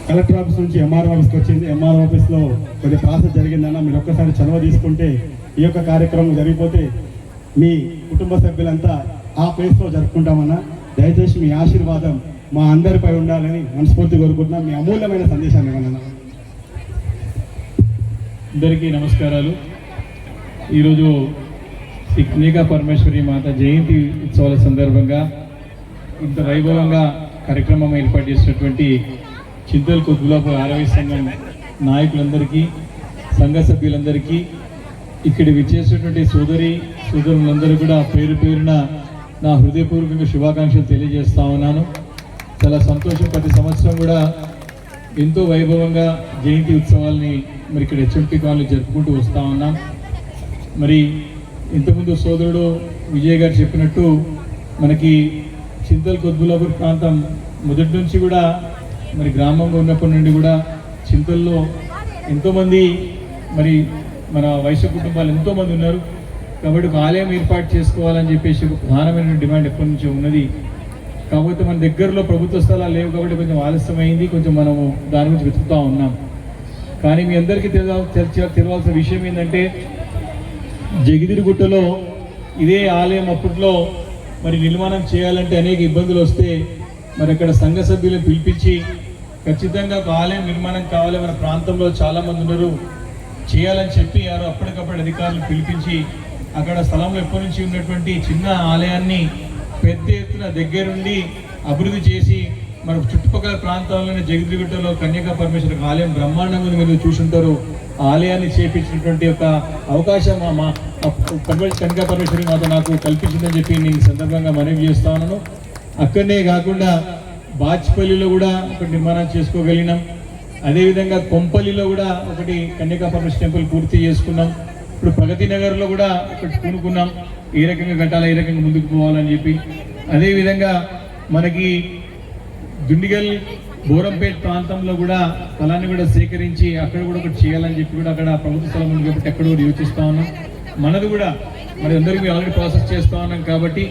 Collector office నుంచి MRO ఆఫీస్కి వచ్చింది. ఎంఆర్ఓ ఆఫీస్లో కొద్ది ప్రాసెస్ జరిగిందన్న, మీరు ఒక్కసారి చొరవ తీసుకుంటే ఈ యొక్క కార్యక్రమం జరిగిపోతే మీ కుటుంబ సభ్యులంతా ఆ ప్లేస్లో జరుపుకుంటామన్నా. దయచేసి మీ ఆశీర్వాదం మా అందరిపై ఉండాలని మనస్ఫూర్తి కోరుకుంటున్నాం. మీ అమూల్యమైన సందేశాన్ని ఇవ్వనన్నా. అందరికీ నమస్కారాలు. ఈరోజు శ్రీ కన్యకా పరమేశ్వరి మాత జయంతి ఉత్సవాల సందర్భంగా ఇంత వైభవంగా కార్యక్రమం ఏర్పాటు చేసినటువంటి చింతల్ కుత్బులాపూర్ ఆరవై సంఘం నాయకులందరికీ, సంఘ సభ్యులందరికీ, ఇక్కడ విచ్చేసినటువంటి సోదరులందరూ కూడా పేరు పేరున నా హృదయపూర్వకంగా శుభాకాంక్షలు తెలియజేస్తా ఉన్నాను. చాలా సంతోషం. ప్రతి సంవత్సరం కూడా ఎంతో వైభవంగా జయంతి ఉత్సవాల్ని మరి ఇక్కడ హెచ్ఎంటీ కాలనీ జరుపుకుంటూ వస్తూ ఉన్నాం. మరి ఇంతకుముందు సోదరుడు విజయ్ గారు చెప్పినట్టు మనకి చింతల్ కుత్బులాపూర్ ప్రాంతం మొదటి నుంచి కూడా మరి గ్రామంగా ఉన్నప్పటి నుండి కూడా చింతల్లో ఎంతోమంది మరి మన వైశ్య కుటుంబాలు ఎంతోమంది ఉన్నారు. కాబట్టి ఒక ఆలయం ఏర్పాటు చేసుకోవాలని చెప్పేసి ఒక ప్రధానమైన డిమాండ్ ఎప్పటి నుంచో ఉన్నది. కాకపోతే మన దగ్గరలో ప్రభుత్వ స్థలాలు లేవు కాబట్టి కొంచెం ఆలస్యమైంది, కొంచెం మనము దాని గురించి వెతుకుతూ ఉన్నాం. కానీ మీ అందరికీ తెలవాల్సిన విషయం ఏంటంటే జగిదిరిగుట్టలో ఇదే ఆలయం అప్పట్లో మరి నిర్మాణం చేయాలంటే అనేక ఇబ్బందులు వస్తే మరి అక్కడ సంఘ సభ్యులను పిలిపించి ఖచ్చితంగా ఒక ఆలయం నిర్మాణం కావాలి, మన ప్రాంతంలో చాలామంది ఉన్నారు, చేయాలని చెప్పి అప్పటికప్పుడు అధికారులు పిలిపించి అక్కడ స్థలంలో ఎప్పటి నుంచి ఉన్నటువంటి చిన్న ఆలయాన్ని పెద్ద ఎత్తున దగ్గరుండి అభివృద్ధి చేసి మన చుట్టుపక్కల ప్రాంతాల్లోనే జగిదిరిగుట్టలో కన్యకా పరమేశ్వరి ఆలయం బ్రహ్మాండంగా మీరు చూసుంటారు. ఆలయాన్ని చేపించినటువంటి ఒక అవకాశం మా కన్యకా పరమేశ్వరి మాత నాకు కల్పించిందని చెప్పి నేను ఈ సందర్భంగా మనవి చేస్తా ఉన్నాను. అక్కడనే కాకుండా బాచ్పల్లిలో కూడా ఒకటి నిర్మాణం చేసుకోగలిగినాం. అదేవిధంగా కొంపల్లిలో కూడా ఒకటి కన్యకా పరమేశ్వరి టెంపుల్ పూర్తి చేసుకున్నాం. ఇప్పుడు ప్రగతి నగర్లో కూడా ఒకటి పూనుకున్నాం, ఏ రకంగా కట్టాలి, ఏ రకంగా ముందుకు పోవాలని చెప్పి. అదేవిధంగా మనకి దుండిగల్ బోరంపేట ప్రాంతంలో కూడా స్థలాన్ని కూడా సేకరించి అక్కడ కూడా ఒకటి చేయాలని చెప్పి కూడా అక్కడ ప్రభుత్వ స్థలం ఉంది కాబట్టి అక్కడ కూడా యోచిస్తూ ఉన్నాం. మనది కూడా మరి అందరికీ ఆల్రెడీ ప్రాసెస్ చేస్తూ ఉన్నాం కాబట్టి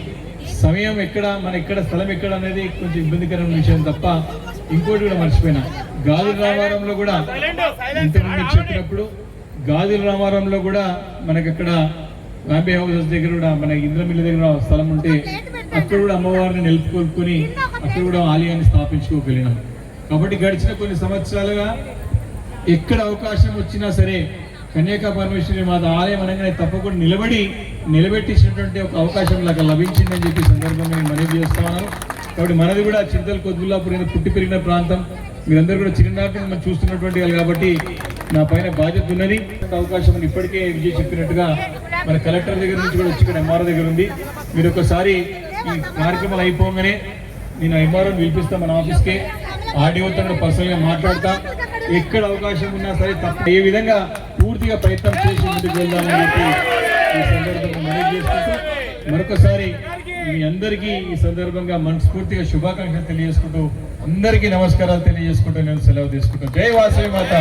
సమయం ఎక్కడ ఎక్కడ స్థలం ఎక్కడ అనేది కొంచెం ఇబ్బందికరమైన విషయం తప్ప ఇంకోటి కూడా మర్చిపోయినా. గాజుల రామారంలో కూడా ఇంతకుముందు చెప్పినప్పుడు గాజుల రామారంలో కూడా మనకి అక్కడ బాంబే హౌసెస్ దగ్గర కూడా మన ఇంద్రమిల్లి దగ్గర స్థలం ఉంటే అక్కడ కూడా అమ్మవారిని నిలుపుకొల్పుకొని అక్కడ కూడా ఆలయాన్ని స్థాపించుకోగలిగినాం. కాబట్టి గడిచిన కొన్ని సంవత్సరాలుగా ఎక్కడ అవకాశం వచ్చినా సరే కన్యకా పరమేశ్వరి మాత ఆలయం అనగానే తప్పకుండా నిలబెట్టించినటువంటి ఒక అవకాశం లాగా లభించిందని చెప్పి సందర్భంగా నేను మనవి చేస్తా ఉన్నాను. కాబట్టి మనది కూడా చింతల్ కుత్బులాపూర్ పుట్టి పెరిగిన ప్రాంతం, మీరందరూ కూడా చిన్ననాటి మనం చూస్తున్నటువంటి వాళ్ళు కాబట్టి నా పైన బాధ్యత ఉన్నది. అవకాశం ఇప్పటికే విజయ్ చెప్పినట్టుగా మన కలెక్టర్ దగ్గర నుంచి కూడా వచ్చి ఇక్కడ ఎంఆర్ఓ దగ్గర ఉంది. మీరు ఒకసారి ఈ కార్యక్రమాలు అయిపోగానే నేను ఎంఆర్ఓని పిలిపిస్తాను మన ఆఫీస్కే, ఆర్డీఓతో కూడా పర్సనల్గా మాట్లాడతా. ఎక్కడ అవకాశం ఉన్నా సరే తప్ప ఏ విధంగా పూర్తిగా ప్రయత్నం చేసి ముందుకు వెళ్దామని చెప్పి ఈ సందర్భంగా మనవి చేసుకుంటూ మరొకసారి మీ అందరికీ ఈ సందర్భంగా మనస్ఫూర్తిగా శుభాకాంక్షలు తెలియజేసుకుంటూ అందరికీ నమస్కారాలు తెలియజేసుకుంటూ నేను సెలవు తీసుకుంటాను. జై వాసవి మాత.